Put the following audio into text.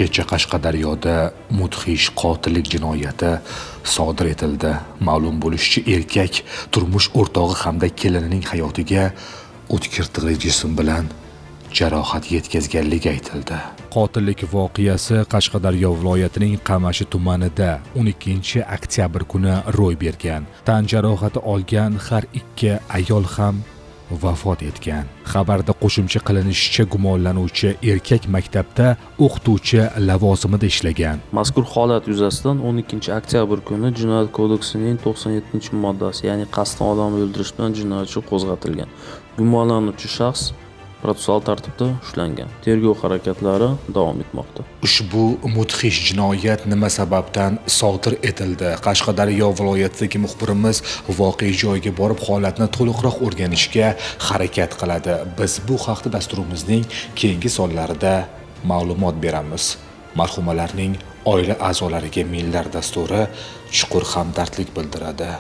Kecha Qashqadaryoda mudhish qotillik jinoyati sodir etildi. Ma'lum bo'lishicha, erkak turmush o'rtog'i hamda kelinining hayotiga o'tkir tig'li jism bilan jarohat yetkazganligi aytildi. Qotillik voqeasi Qashqadaryo viloyatining Qamashi tumanida 12 oktyabr kuni ro'y bergan. Tan jarohati olgan har ikki ayol ham vafot etgan. Xabarda qo'shimcha qilinishicha, gumonlanuvchi erkak maktabda o'qituvchi lavozimida ishlagan. Mazkur holat yuzasidan 12 oktyabr kuni Jinoyat kodeksining 97-moddasi, ya'ni qasddan odam o'ldirish bilan jinoyat ishi qo'zg'atilgan. Gumonlanuvchi shaxs protsessual tartibda ushlangan. Tergov harakatlari davom etmoqda. Ushbu mudhish jinoyat nima sababdan sodir etildi? Qashqadaryo viloyatidagi muxbirimiz voqea joyiga borib holatni to'liqroq o'rganishga harakat qiladi. Biz bu haqda dasturimizning keyingi sonlarida ma'lumot beramiz. Marhumalarning oila a'zolariga minlar dasturi chuqur hamdardlik bildiradi.